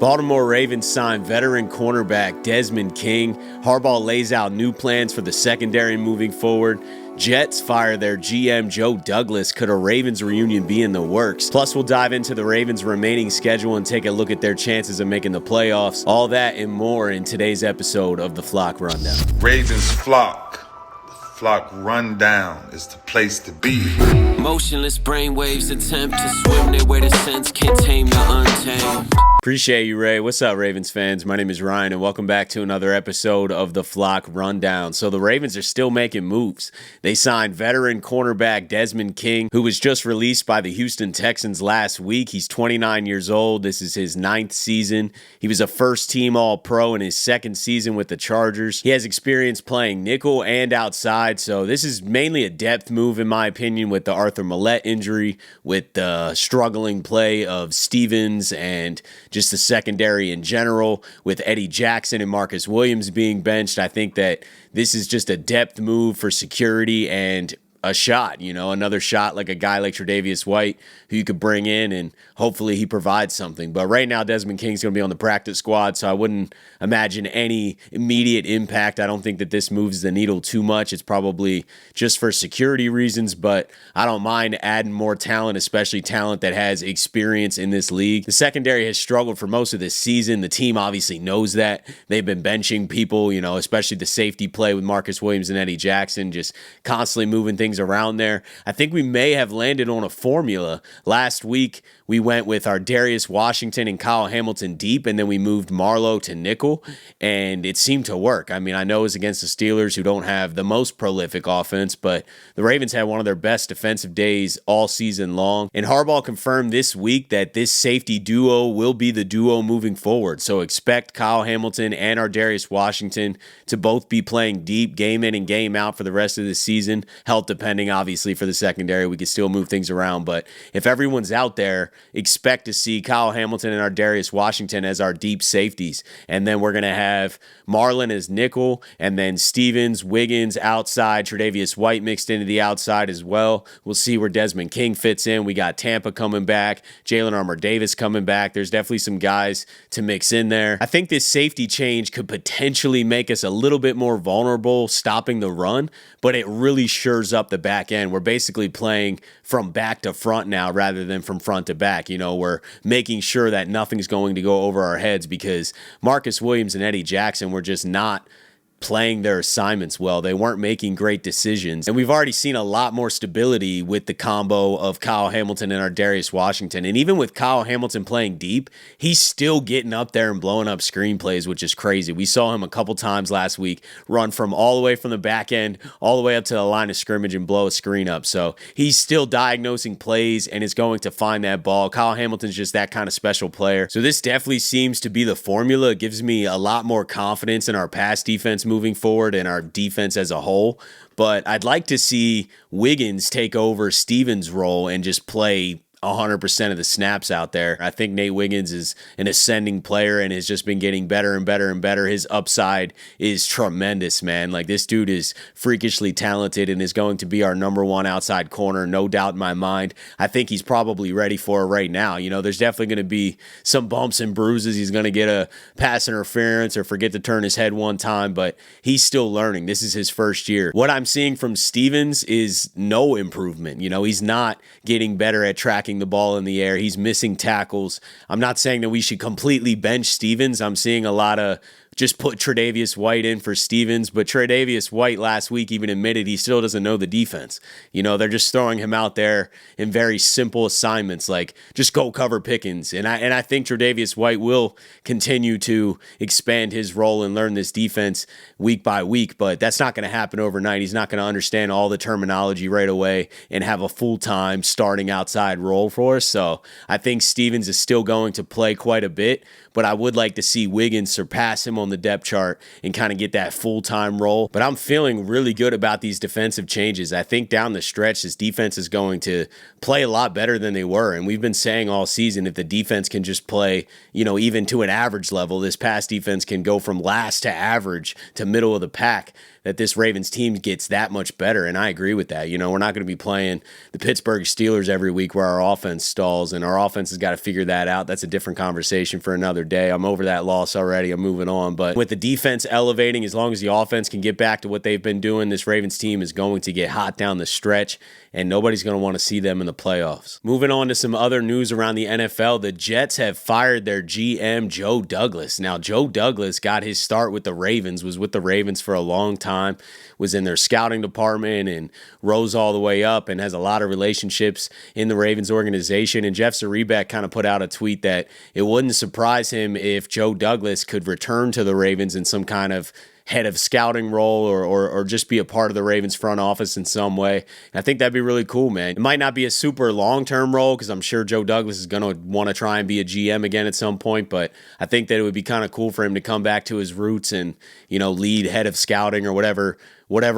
Baltimore Ravens sign veteran cornerback Desmond King. Harbaugh lays out new plans for the secondary moving forward. Jets fire their GM Joe Douglas. Could a Ravens reunion be in the works? Plus, we'll dive into the Ravens' remaining schedule and take a look at their chances of making the playoffs. All that and more in today's episode of the Flock Rundown. Ravens Flock. The Flock Rundown is the place to be. Motionless brainwaves attempt to swim their way to sense, can't tame the untamed. Appreciate you, Ray. What's up, Ravens fans? My name is Ryan, and welcome back to another episode of the Flock Rundown. So the Ravens are still making moves. They signed veteran cornerback Desmond King, who was just released by the Houston Texans last week. He's 29 years old. This is his 9th season. He was a first-team All-Pro in his 2nd season with the Chargers. He has experience playing nickel and outside, so this is mainly a depth move, in my opinion, with the Arthur Millette injury, with the struggling play of Stevens and just the secondary in general, with Eddie Jackson and Marcus Williams being benched. I think that this is just a depth move for security and a shot, another shot like a guy like Tre'Davious White who you could bring in and hopefully he provides something. But right now, Desmond King's going to be on the practice squad, so I wouldn't imagine any immediate impact. I don't think that this moves the needle too much. It's probably just for security reasons, but I don't mind adding more talent, especially talent that has experience in this league. The secondary has struggled for most of this season. The team obviously knows that. They've been benching people, especially the safety play with Marcus Williams and Eddie Jackson, just constantly moving things around there. I think we may have landed on a formula. Last week, we went with our Darius Washington and Kyle Hamilton deep, and then we moved Marlowe to nickel, and it seemed to work. I mean, I know it was against the Steelers, who don't have the most prolific offense, but the Ravens had one of their best defensive days all season long, and Harbaugh confirmed this week that this safety duo will be the duo moving forward, so expect Kyle Hamilton and our Darius Washington to both be playing deep game in and game out for the rest of the season, health depending, obviously, for the secondary. We can still move things around, but if everyone's out there, expect to see Kyle Hamilton and our Darius Washington as our deep safeties. And then we're going to have Marlon as nickel, and then Stevens, Wiggins outside, Tre'Davious White mixed into the outside as well. We'll see where Desmond King fits in. We got Tampa coming back, Jalen Armour-Davis coming back. There's definitely some guys to mix in there. I think this safety change could potentially make us a little bit more vulnerable stopping the run, but it really shores up the back end. We're basically playing from back to front now rather than from front to back. We're making sure that nothing's going to go over our heads because Marcus Williams and Eddie Jackson were just not playing their assignments well. They weren't making great decisions. And we've already seen a lot more stability with the combo of Kyle Hamilton and our Darius Washington. And even with Kyle Hamilton playing deep, he's still getting up there and blowing up screenplays, which is crazy. We saw him a couple times last week run from all the way from the back end all the way up to the line of scrimmage and blow a screen up. So he's still diagnosing plays and is going to find that ball. Kyle Hamilton's just that kind of special player. So this definitely seems to be the formula. It gives me a lot more confidence in our pass defense moving forward and our defense as a whole. But I'd like to see Wiggins take over Stevens' role and just play 100% of the snaps out there. I think Nate Wiggins is an ascending player and has just been getting better and better and better. His upside is tremendous, man. Like, this dude is freakishly talented and is going to be our number one outside corner, no doubt in my mind. I think he's probably ready for it right now. There's definitely going to be some bumps and bruises. He's going to get a pass interference or forget to turn his head one time, but he's still learning. This is his first year. What I'm seeing from Stevens is no improvement. He's not getting better at tracking the ball in the air. He's missing tackles. I'm not saying that we should completely bench Stevens. I'm seeing a lot of just put Tre'Davious White in for Stevens, but Tre'Davious White last week even admitted he still doesn't know the defense. They're just throwing him out there in very simple assignments, like just go cover Pickens. And I think Tre'Davious White will continue to expand his role and learn this defense week by week, but that's not going to happen overnight. He's not going to understand all the terminology right away and have a full-time starting outside role for us. So I think Stevens is still going to play quite a bit, but I would like to see Wiggins surpass him on the depth chart and kind of get that full-time role. But I'm feeling really good about these defensive changes. I think down the stretch, this defense is going to play a lot better than they were. And we've been saying all season, if the defense can just play, even to an average level, this pass defense can go from last to average to middle of the pack that this Ravens team gets that much better, and I agree with that. We're not going to be playing the Pittsburgh Steelers every week where our offense stalls, and our offense has got to figure that out. That's a different conversation for another day. I'm over that loss already. I'm moving on. But with the defense elevating, as long as the offense can get back to what they've been doing, this Ravens team is going to get hot down the stretch, and nobody's going to want to see them in the playoffs. Moving on to some other news around the NFL, the Jets have fired their GM, Joe Douglas. Now, Joe Douglas got his start with the Ravens, was with the Ravens for a long time, was in their scouting department and rose all the way up and has a lot of relationships in the Ravens organization. And Jeff Zrebiec kind of put out a tweet that it wouldn't surprise him if Joe Douglas could return to the Ravens in some kind of head of scouting role or just be a part of the Ravens front office in some way. And I think that'd be really cool, man. It might not be a super long-term role because I'm sure Joe Douglas is going to want to try and be a GM again at some point, but I think that it would be kind of cool for him to come back to his roots and, lead head of scouting or whatever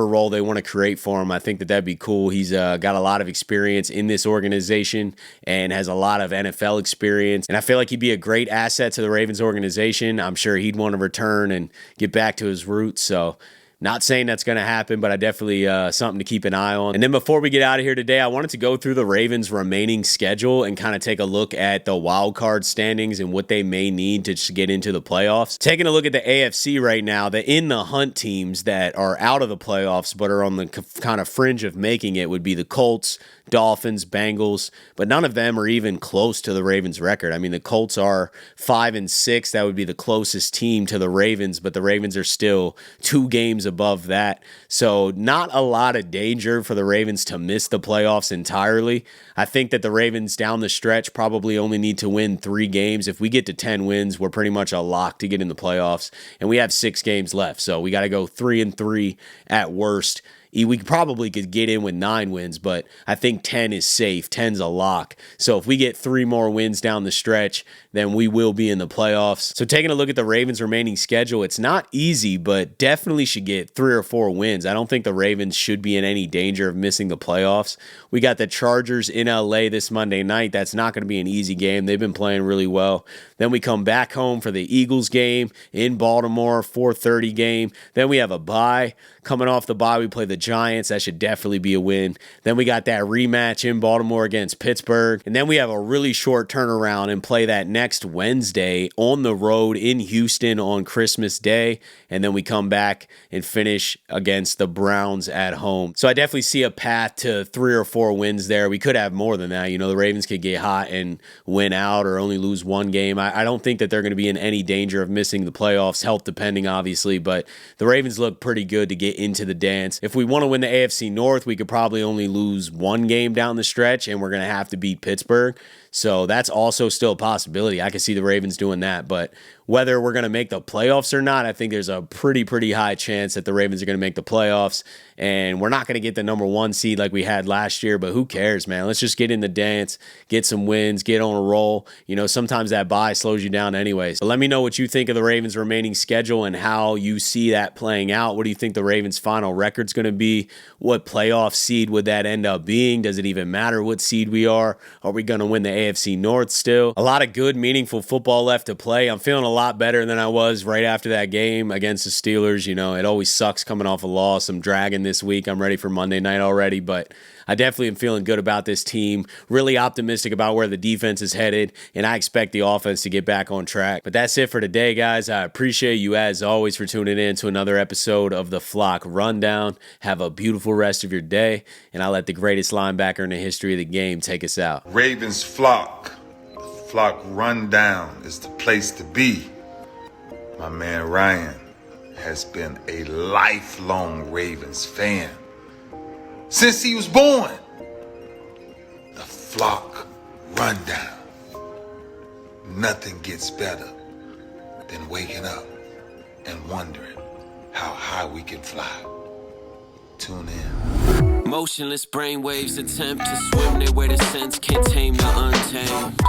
role they want to create for him. I think that'd be cool. He's got a lot of experience in this organization and has a lot of NFL experience. And I feel like he'd be a great asset to the Ravens organization. I'm sure he'd want to return and get back to his roots. So not saying that's going to happen, but I definitely something to keep an eye on. And then before we get out of here today, I wanted to go through the Ravens' remaining schedule and kind of take a look at the wild card standings and what they may need to just get into the playoffs. Taking a look at the AFC right now, the in the hunt teams that are out of the playoffs but are on the kind of fringe of making it would be the Colts, Dolphins, Bengals, but none of them are even close to the Ravens' record. I mean, the Colts are 5-6. That would be the closest team to the Ravens, but the Ravens are still 2 games above that. So not a lot of danger for the Ravens to miss the playoffs entirely. I think that the Ravens down the stretch probably only need to win 3 games. If we get to 10 wins, we're pretty much a lock to get in the playoffs, and we have 6 games left. So we got to go 3-3 at worst. We probably could get in with 9 wins, but I think 10 is safe. 10's a lock. So if we get 3 more wins down the stretch, then we will be in the playoffs. So taking a look at the Ravens' remaining schedule, it's not easy, but definitely should get 3 or 4 wins. I don't think the Ravens should be in any danger of missing the playoffs. We got the Chargers in LA this Monday night. That's not going to be an easy game. They've been playing really well. Then we come back home for the Eagles game in Baltimore, 4:30 game. Then we have a bye. Coming off the bye, we play the Giants. That should definitely be a win. Then we got that rematch in Baltimore against Pittsburgh. And then we have a really short turnaround and play that next Wednesday on the road in Houston on Christmas Day. And then we come back and finish against the Browns at home. So I definitely see a path to 3 or 4 wins there. We could have more than that. The Ravens could get hot and win out or only lose 1 game. I don't think that they're going to be in any danger of missing the playoffs, health depending, obviously. But the Ravens look pretty good to get into the dance. If we want to win the AFC North, we could probably only lose 1 game down the stretch, and we're going to have to beat Pittsburgh. So that's also still a possibility. I can see the Ravens doing that. But whether we're going to make the playoffs or not, I think there's a pretty high chance that the Ravens are going to make the playoffs. And we're not going to get the number 1 seed like we had last year, but who cares, man? Let's just get in the dance, get some wins, get on a roll. Sometimes that bye slows you down anyways. So let me know what you think of the Ravens' remaining schedule and how you see that playing out. What do you think the Ravens' final record's going to be? What playoff seed would that end up being? Does it even matter what seed we are? Are we going to win the AFC North still? A lot of good, meaningful football left to play. I'm feeling a lot better than I was right after that game against the Steelers. It always sucks coming off a loss. I'm dragging this week. I'm ready for Monday night already, but I definitely am feeling good about this team. Really optimistic about where the defense is headed, and I expect the offense to get back on track. But that's it for today, guys. I appreciate you, as always, for tuning in to another episode of the Flock Rundown. Have a beautiful rest of your day, and I'll let the greatest linebacker in the history of the game take us out. Ravens Flock. The Flock Rundown is the place to be. My man Ryan has been a lifelong Ravens fan since he was born. The Flock Rundown. Nothing gets better than waking up and wondering how high we can fly. Tune in. Motionless brainwaves attempt to swim their way to sense, can't tame the untamed.